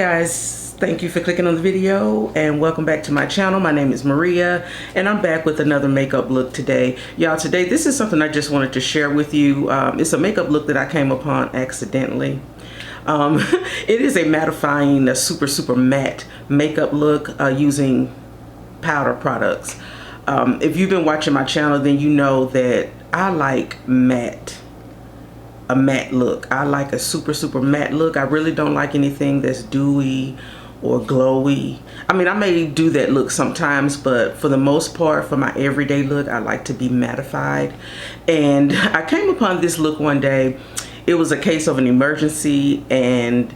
Guys, thank you for clicking on the video and welcome back to my channel. My name is Maria and I'm back with another makeup look today. Y'all, today this is something I just wanted to share with you. It's a makeup look that I came upon accidentally. It is a mattifying, a super matte makeup look using powder products. If you've been watching my channel, then you know that I like a matte look. I like a super matte look. I really don't like anything that's dewy or glowy. I mean, I may do that look sometimes, but for the most part, for my everyday look, I like to be mattified. And I came upon this look one day. It was a case of an emergency and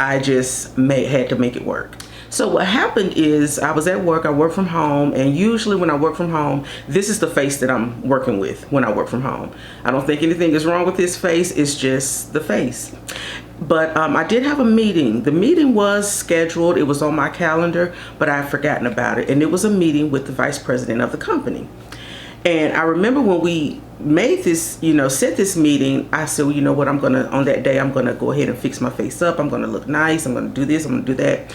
I just had to make it work. So what happened is I was at work, I work from home, and usually when I work from home, this is the face that I'm working with when I work from home. I don't think anything is wrong with this face, it's just the face. But I did have a meeting. The meeting was scheduled, it was on my calendar, but I had forgotten about it. And it was a meeting with the vice president of the company. And I remember when we made this, set this meeting, I said, well, you know what, on that day, I'm gonna go ahead and fix my face up. I'm gonna look nice, I'm gonna do this, I'm gonna do that.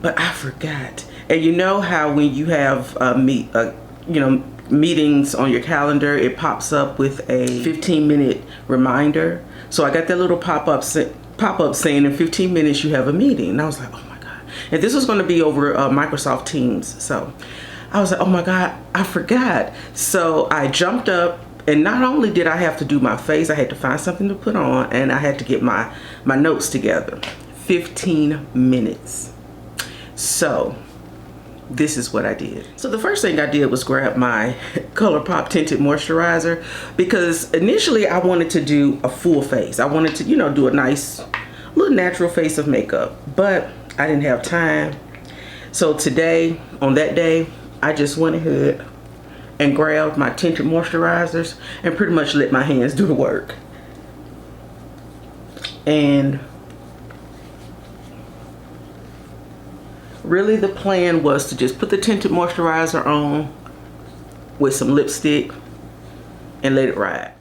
But I forgot. And you know how when you have meetings on your calendar, it pops up with a 15-minute reminder. So I got that little pop-up saying in 15 minutes you have a meeting. And I was like, oh my God. And this was going to be over Microsoft Teams. So I was like, oh my God, I forgot. So I jumped up, and not only did I have to do my face, I had to find something to put on, and I had to get my notes together. 15 minutes. So this is what I did. So the first thing I did was grab my ColourPop tinted moisturizer, because initially I wanted to do a full face. I wanted to, do a nice little natural face of makeup, but I didn't have time. So today, on that day, I just went ahead and grabbed my tinted moisturizers and pretty much let my hands do the work. And really the plan was to just put the tinted moisturizer on with some lipstick and let it ride.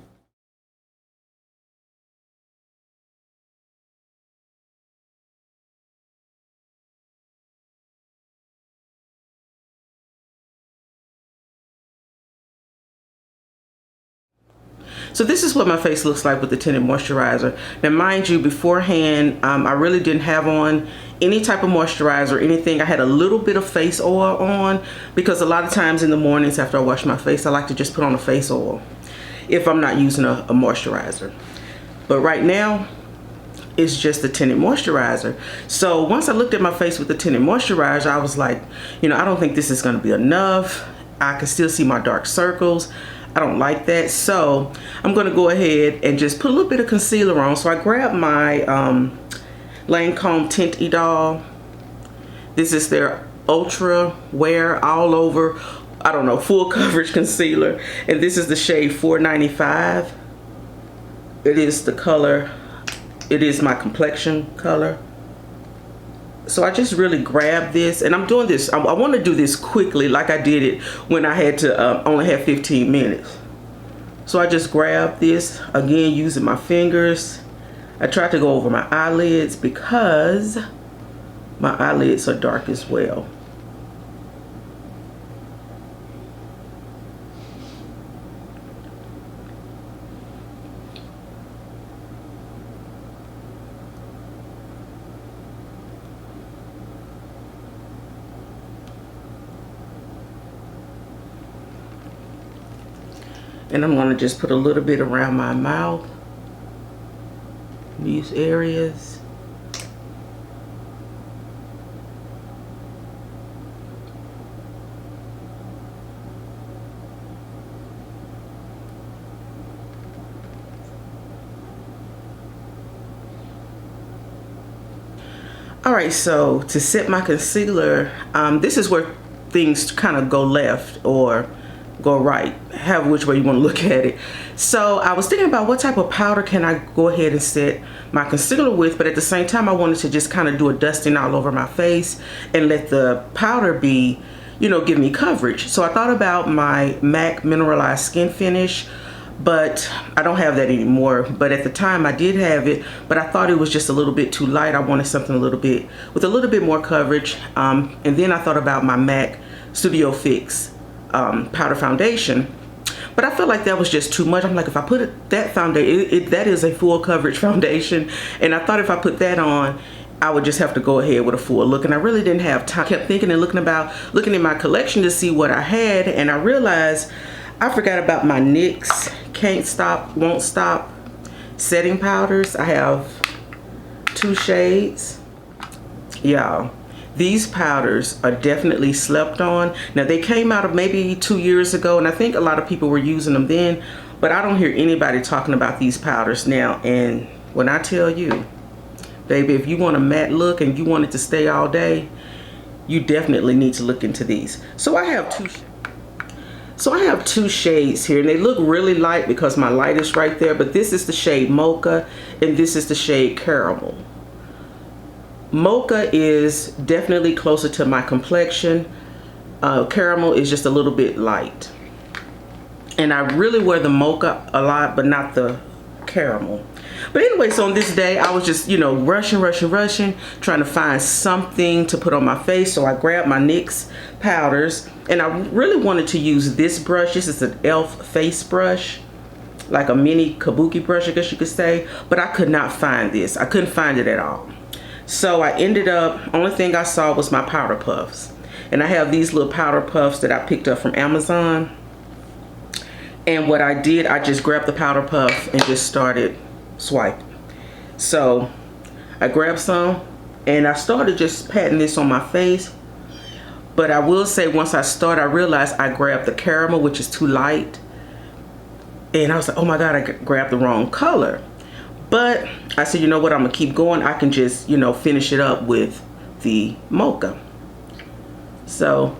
So this is what my face looks like with the tinted moisturizer. Now mind you, beforehand, I really didn't have on any type of moisturizer or anything. I had a little bit of face oil on, because a lot of times in the mornings after I wash my face, I like to just put on a face oil if I'm not using a moisturizer. But right now, it's just the tinted moisturizer. So once I looked at my face with the tinted moisturizer, I was like, I don't think this is gonna be enough. I can still see my dark circles. I don't like that. So I'm gonna go ahead and just put a little bit of concealer on. So I grabbed my Lancome Tint Idol. This is their Ultra Wear All Over, I don't know, full coverage concealer. And this is the shade 495. It is the color, it is my complexion color. So I just really grabbed this, and I'm doing this, I want to do this quickly like I did it when I had to only have 15 minutes. So I just grabbed this, again using my fingers. I tried to go over my eyelids because my eyelids are dark as well. And I'm going to just put a little bit around my mouth, these areas. All right, so to set my concealer, this is where things kind of go left or go right, have which way you want to look at it. So I was thinking about what type of powder can I go ahead and set my concealer with, but at the same time I wanted to just kind of do a dusting all over my face and let the powder be, give me coverage. So I thought about my MAC Mineralized Skin Finish but I don't have that anymore. But at the time I did have it, but I thought it was just a little bit too light. I wanted something a little bit with a little bit more coverage. And then I thought about my MAC Studio Fix powder foundation, but I felt like that was just too much. I'm like, if I put that foundation, that is a full coverage foundation, and I thought if I put that on, I would just have to go ahead with a full look, and I really didn't have time. I kept thinking and looking in my collection to see what I had, and I realized I forgot about my NYX Can't Stop, Won't Stop setting powders. I have 2 shades. Y'all, these powders are definitely slept on. Now, they came out of maybe 2 years ago, and I think a lot of people were using them then, but I don't hear anybody talking about these powders now. And when I tell you, baby, if you want a matte look and you want it to stay all day, you definitely need to look into these. So I have two shades here, and they look really light because my light is right there, but this is the shade Mocha and this is the shade Caramel. Mocha is definitely closer to my complexion. Caramel is just a little bit light. And I really wear the Mocha a lot, but not the Caramel. But anyway, so on this day, I was just, you know, rushing, trying to find something to put on my face. So I grabbed my NYX powders, and I really wanted to use this brush. This is an e.l.f. face brush, like a mini kabuki brush, I guess you could say. But I could not find this. I couldn't find it at all. So I ended up, only thing I saw was my powder puffs. And I have these little powder puffs that I picked up from Amazon. And what I did, I just grabbed the powder puff and just started swiping. So I grabbed some and I started just patting this on my face. But I will say, once I started, I realized I grabbed the Caramel, which is too light. And I was like, oh my God, I grabbed the wrong color. But I said, you know what, I'm gonna keep going. I can just, you know, finish it up with the Mocha. So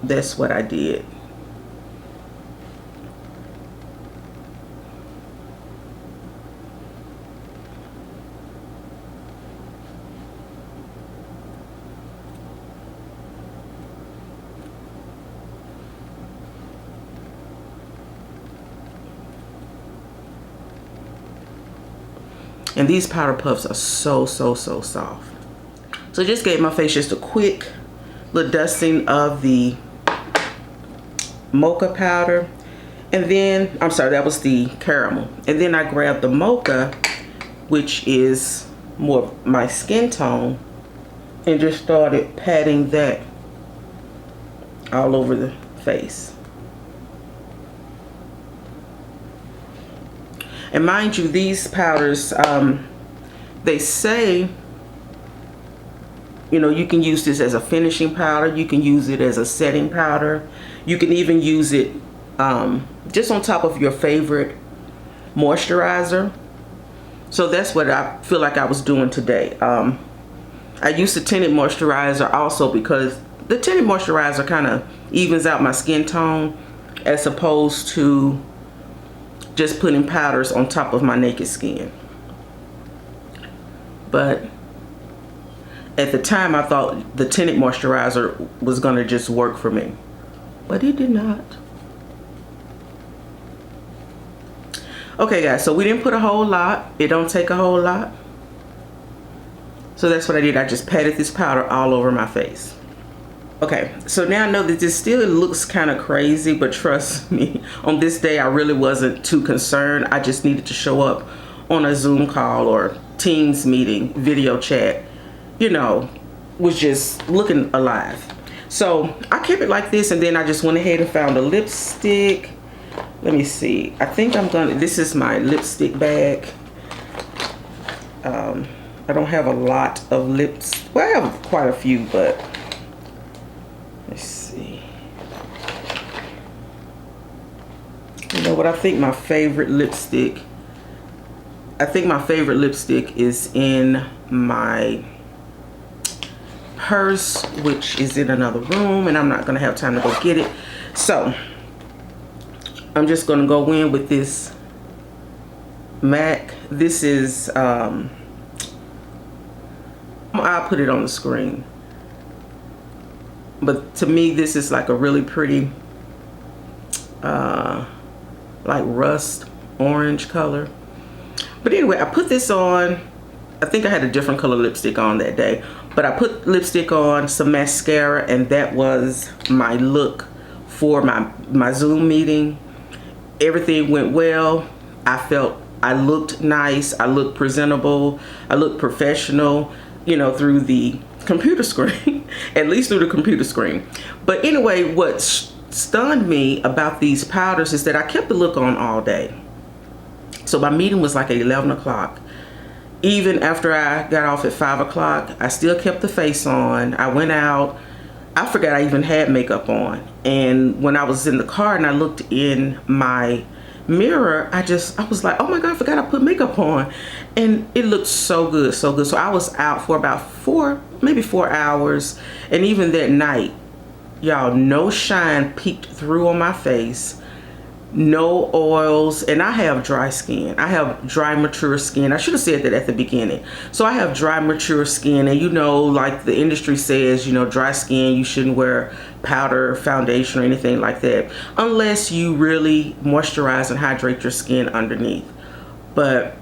that's what I did. And these powder puffs are so soft. So just gave my face just a quick little dusting of the Mocha powder. And then, I'm sorry, that was the Caramel. And then I grabbed the Mocha, which is more of my skin tone, and just started patting that all over the face. And mind you, these powders, they say, you know, you can use this as a finishing powder. You can use it as a setting powder. You can even use it just on top of your favorite moisturizer. So that's what I feel like I was doing today. I used the tinted moisturizer also because the tinted moisturizer kind of evens out my skin tone, as opposed to just putting powders on top of my naked skin. But at the time, I thought the tinted moisturizer was gonna just work for me, but it did not. Okay guys, so we didn't put a whole lot. It don't take a whole lot. So that's what I did. I just patted this powder all over my face. Okay, so now I know that this still looks kind of crazy, but trust me, on this day I really wasn't too concerned. I just needed to show up on a Zoom call or Teams meeting, video chat, you know, was just looking alive. So I kept it like this, and then I just went ahead and found a lipstick. Let me see. I think I'm gonna, this is my lipstick bag. I don't have a lot of lips. Well, I have quite a few, but let's see. You know what? I think my favorite lipstick, is in my purse, which is in another room, and I'm not gonna have time to go get it. So I'm just gonna go in with this MAC. This is I'll put it on the screen, but to me this is like a really pretty like rust orange color. But anyway, I put this on. I think I had a different color lipstick on that day, but I put lipstick on, some mascara, and that was my look for my Zoom meeting. Everything went well. I felt I looked nice, I looked presentable, I looked professional, you know, through the computer screen, at least through the computer screen. But anyway, what stunned me about these powders is that I kept the look on all day. So my meeting was like at 11 o'clock. Even after I got off at 5 o'clock, I still kept the face on. I went out. I forgot I even had makeup on. And when I was in the car and I looked in my mirror, I was like, oh my God, I forgot I put makeup on. And it looked so good, so good. So I was out for about maybe 4 hours. And even that night, y'all, no shine peeked through on my face. No oils, and I have dry skin. I have dry, mature skin. I should have said that at the beginning. So I have dry, mature skin, and you know, like the industry says, you know, dry skin, you shouldn't wear powder, foundation, or anything like that, unless you really moisturize and hydrate your skin underneath. But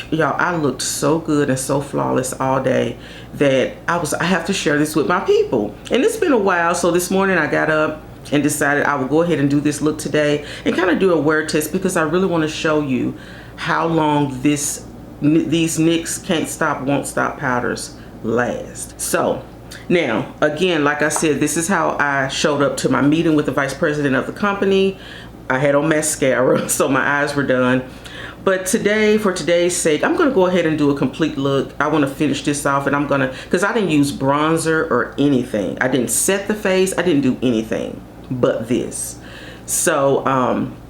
y'all, I looked so good and so flawless all day that I have to share this with my people. And it's been a while, so this morning I got up and decided I will go ahead and do this look today and kind of do a wear test, because I really want to show you how long these NYX Can't Stop Won't Stop powders last. So now, again, like I said, this is how I showed up to my meeting with the vice president of the company. I had on mascara, so my eyes were done. But today, for today's sake, I'm going to go ahead and do a complete look. I want to finish this off, and I'm going to, because I didn't use bronzer or anything. I didn't set the face. I didn't do anything but this. So,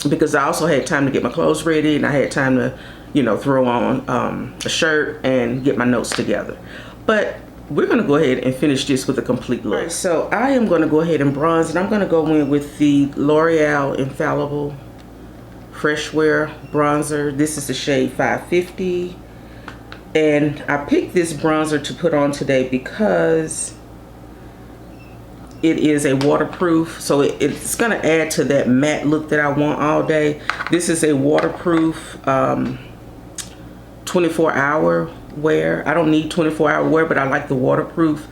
because I also had time to get my clothes ready, and I had time to, you know, throw on a shirt and get my notes together. But we're going to go ahead and finish this with a complete look. All right, so I am going to go ahead and bronze, and I'm going to go in with the L'Oreal Infallible Fresh Wear bronzer. This is the shade 550, and I picked this bronzer to put on today because it is a waterproof, so it's going to add to that matte look that I want all day. This is a waterproof 24-hour wear. I don't need 24-hour wear, but I like the waterproof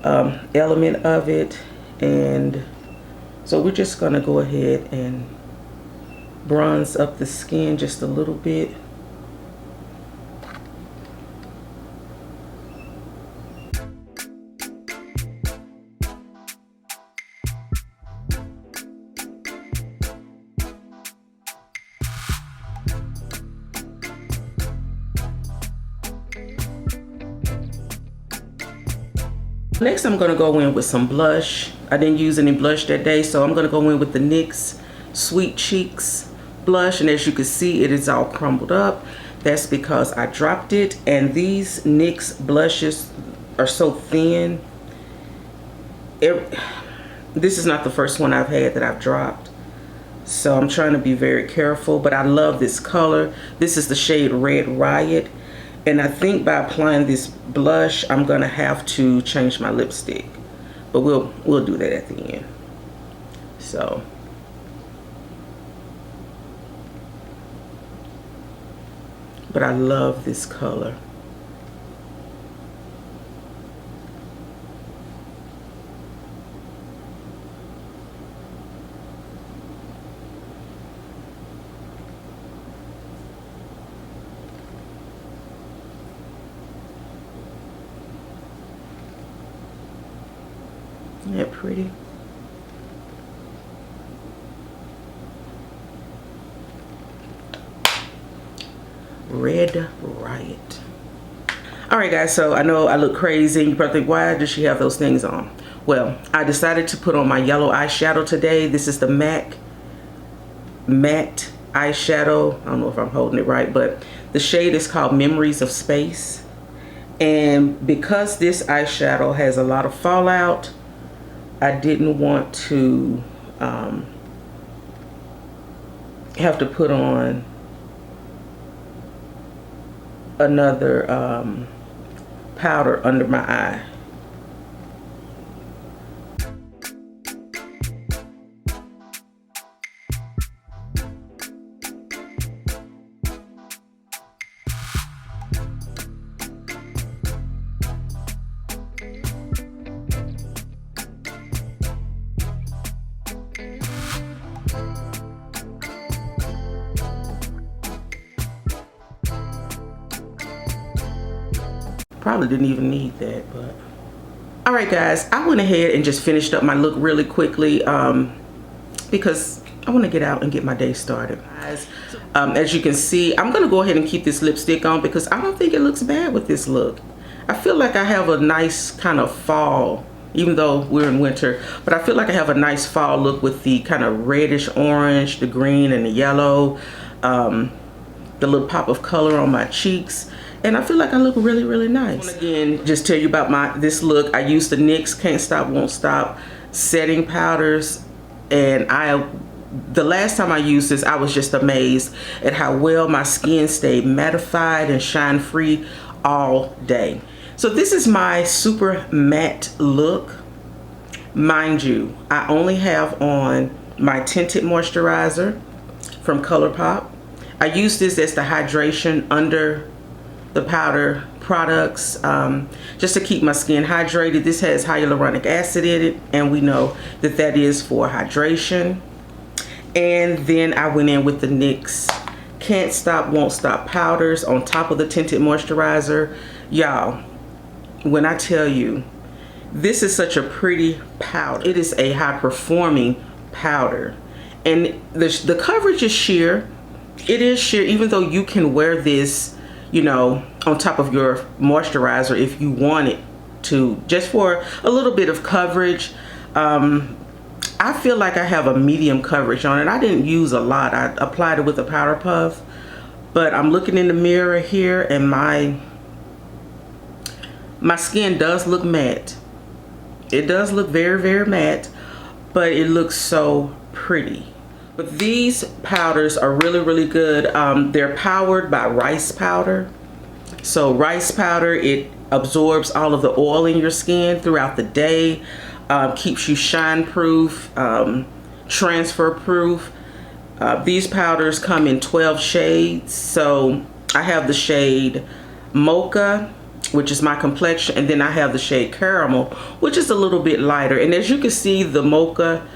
element of it. And so we're just going to go ahead and bronze up the skin just a little bit. Next, I'm going to go in with some blush. I didn't use any blush that day, so I'm going to go in with the NYX Sweet Cheeks blush. And as you can see, it is all crumbled up. That's because I dropped it. And these NYX blushes are so thin. This is not the first one I've had that I've dropped. So I'm trying to be very careful. But I love this color. This is the shade Red Riot. And I think by applying this blush, I'm gonna have to change my lipstick, but we'll do that at the end. So, but I love this color. Isn't that pretty? Red Riot. All right, guys, so I know I look crazy. You probably think, why does she have those things on? Well, I decided to put on my yellow eyeshadow today. This is the MAC matte eyeshadow. I don't know if I'm holding it right, but the shade is called Memories of Space. And because this eyeshadow has a lot of fallout, I didn't want to have to put on another powder under my eye. Probably didn't even need that, but. All right, guys, I went ahead and just finished up my look really quickly because I want to get out and get my day started. Guys, as you can see, I'm going to go ahead and keep this lipstick on because I don't think it looks bad with this look. I feel like I have a nice kind of fall, even though we're in winter, but I feel like I have a nice fall look with the kind of reddish orange, the green and the yellow, the little pop of color on my cheeks. And I feel like I look really, really nice. And again, just tell you about this look. I used the NYX Can't Stop, Won't Stop setting powders. And the last time I used this, I was just amazed at how well my skin stayed mattified and shine free all day. So this is my super matte look. Mind you, I only have on my tinted moisturizer from ColourPop. I use this as the hydration under the powder products, just to keep my skin hydrated. This has hyaluronic acid in it, and we know that that is for hydration. And then I went in with the NYX Can't Stop, Won't Stop powders on top of the tinted moisturizer. Y'all, when I tell you, this is such a pretty powder. It is a high performing powder, and the coverage is sheer. It is sheer, even though you can wear this, you know, on top of your moisturizer if you want it to, just for a little bit of coverage. I feel like I have a medium coverage on it. I didn't use a lot. I applied it with a powder puff, but I'm looking in the mirror here and my skin does look matte. It does look very, very matte, but it looks so pretty. But these powders are really, really good. They're powered by rice powder. So rice powder, it absorbs all of the oil in your skin throughout the day, keeps you shine proof, transfer proof. These powders come in 12 shades. So I have the shade Mocha, which is my complexion, and then I have the shade Caramel, which is a little bit lighter. And as you can see, the Mocha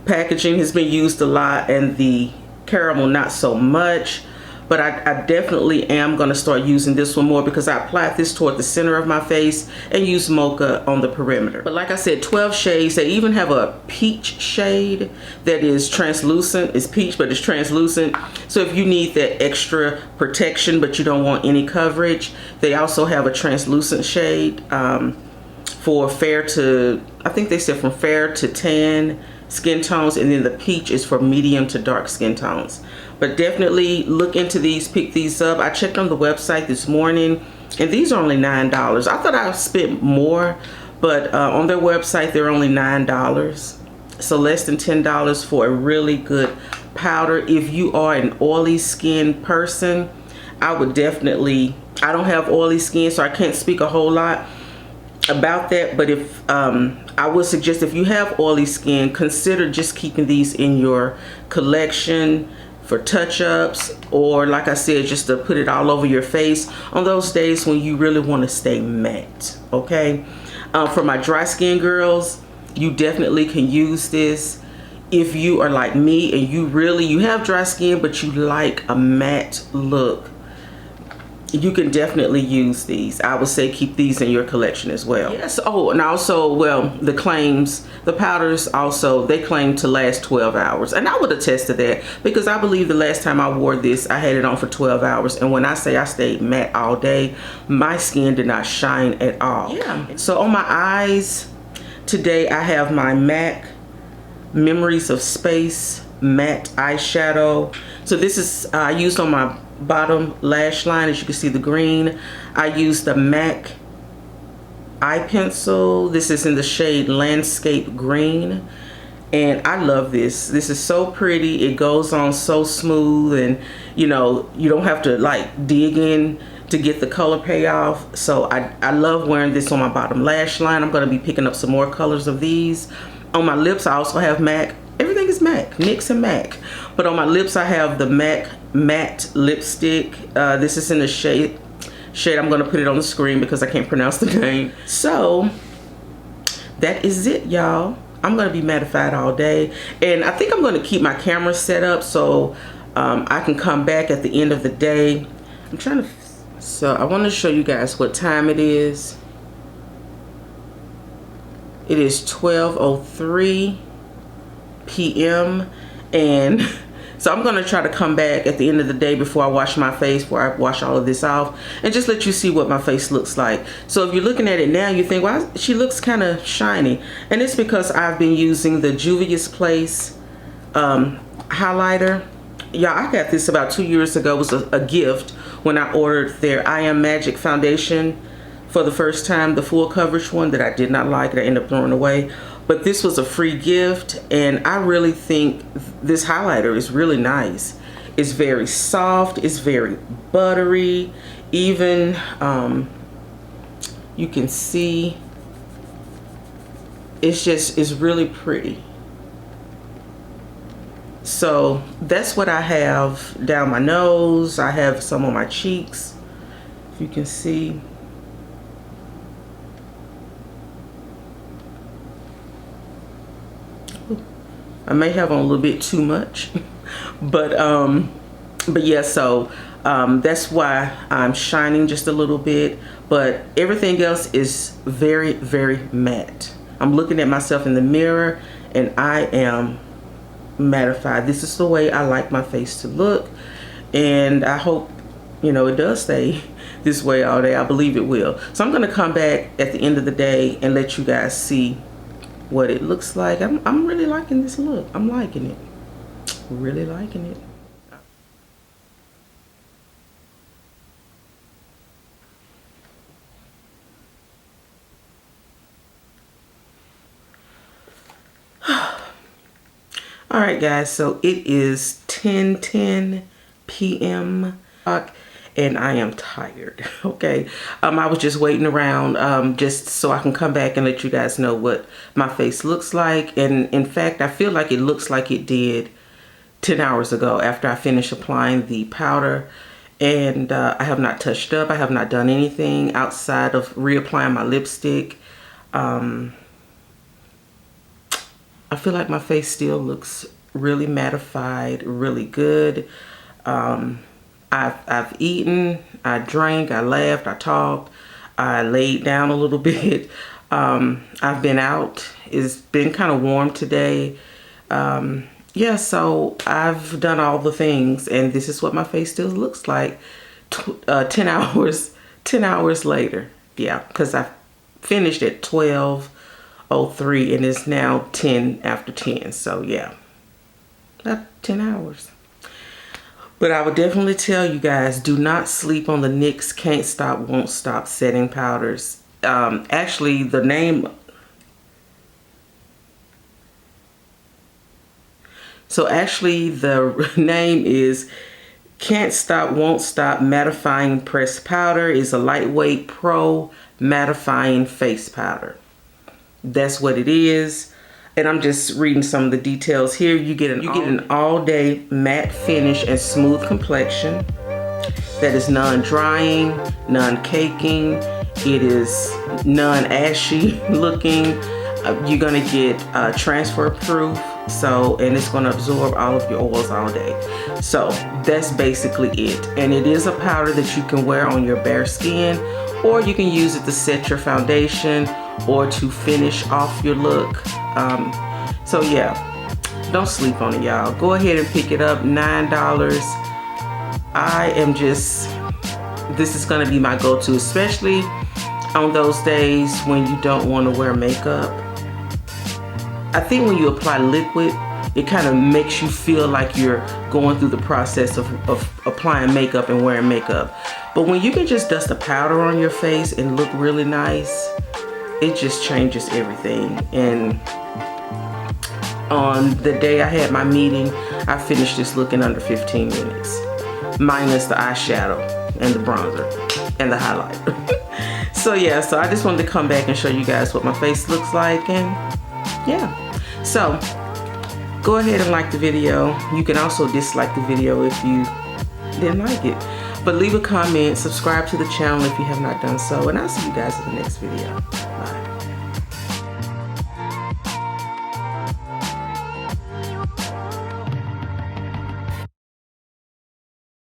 packaging has been used a lot and the Caramel not so much, but I definitely am going to start using this one more because I applied this toward the center of my face and used Mocha on the perimeter. But like I said, 12 shades. They even have a peach shade that is translucent. It's peach, but it's translucent. So if you need that extra protection but you don't want any coverage, they also have a translucent shade for fair to, I think they said from fair to tan skin tones, and then the peach is for medium to dark skin tones. But definitely look into these, pick these up. I checked on the website this morning and these are only $9. I thought I spent more, but on their website they're only $9, so less than $10 for a really good powder. If you are an oily skin person, I would definitely, I don't have oily skin, so I can't speak a whole lot about that, but if I would suggest, if you have oily skin, consider just keeping these in your collection for touch-ups, or like I said, just to put it all over your face on those days when you really want to stay matte. Okay, for my dry skin girls, you definitely can use this. If you are like me and you have dry skin but you like a matte look, you can definitely use these. I would say keep these in your collection as well. Yes. Oh, and also, well, the powders also, they claim to last 12 hours. And I would attest to that because I believe the last time I wore this, I had it on for 12 hours. And when I say I stayed matte all day, my skin did not shine at all. Yeah. So on my eyes today, I have my MAC Memories of Space matte eyeshadow. So this is, I used on my bottom lash line, as you can see the green. I used the MAC eye pencil. This is in the shade Landscape Green, and I love this. This is so pretty. It goes on so smooth, and you know, you don't have to like dig in to get the color payoff. So I love wearing this on my bottom lash line. I'm going to be picking up some more colors of these. On my lips, I also have MAC. Everything is MAC, NYX and MAC. But on my lips, I have the MAC matte lipstick. This is in the shade, I'm going to put it on the screen because I can't pronounce the name. So that is it, y'all. I'm going to be mattified all day. And I think I'm going to keep my camera set up so I can come back at the end of the day. I'm trying to So I want to show you guys what time it is. It is 12:03 p.m. and so I'm going to try to come back at the end of the day before I wash my face, before I wash all of this off, and just let you see what my face looks like. So if you're looking at it now, you think, well, she looks kind of shiny. And it's because I've been using the Juvia's Place highlighter. Y'all, I got this about 2 years ago. It was a gift when I ordered their I Am Magic foundation for the first time, the full coverage one that I did not like, that I ended up throwing away. But this was a free gift, and I really think this highlighter is really nice. It's very soft, it's very buttery. Even you can see it's really pretty. So that's what I have down my nose. I have some on my cheeks, if you can see. I may have on a little bit too much, but yeah, so that's why I'm shining just a little bit, but everything else is very, very matte. I'm looking at myself in the mirror and I am mattified. This is the way I like my face to look, and I hope, you know, it does stay this way all day. I believe it will. So I'm gonna come back at the end of the day and let you guys see what it looks like. I'm really liking this look. I'm liking it. Really liking it. All right, guys, so it is 10:10 p.m. and I am tired. Okay, I was just waiting around just so I can come back and let you guys know what my face looks like. And in fact, I feel like it looks like it did 10 hours ago after I finished applying the powder. And I have not touched up. I have not done anything outside of reapplying my lipstick. I feel like my face still looks really mattified, really good. I've eaten, I drank, I laughed, I talked, I laid down a little bit. I've been out. It's been kind of warm today. Yeah, so I've done all the things, and this is what my face still looks like 10 hours later. Yeah, because I finished at 12:03 and it's now 10 after 10. So yeah, about 10 hours. But I would definitely tell you guys, do not sleep on the NYX Can't Stop, Won't Stop setting powders. Actually, the name... So actually, the name is Can't Stop, Won't Stop Mattifying Pressed Powder. Is a lightweight pro mattifying face powder. That's what it is. And I'm just reading some of the details here. You get an all-day matte finish and smooth complexion that is non-drying, non-caking. It is non-ashy looking. You're gonna get transfer proof. So, and it's gonna absorb all of your oils all day. So that's basically it. And it is a powder that you can wear on your bare skin, or you can use it to set your foundation or to finish off your look. So yeah, don't sleep on it, y'all. Go ahead and pick it up, $9. This is gonna be my go-to, especially on those days when you don't wanna wear makeup. I think when you apply liquid, it kind of makes you feel like you're going through the process of applying makeup and wearing makeup. But when you can just dust a powder on your face and look really nice, it just changes everything. And on the day I had my meeting, I finished this look in under 15 minutes, minus the eyeshadow and the bronzer and the highlighter. So yeah, so I just wanted to come back and show you guys what my face looks like. And yeah, so go ahead and like the video. You can also dislike the video if you didn't like it. But leave a comment, subscribe to the channel if you have not done so, and I'll see you guys in the next video. Bye.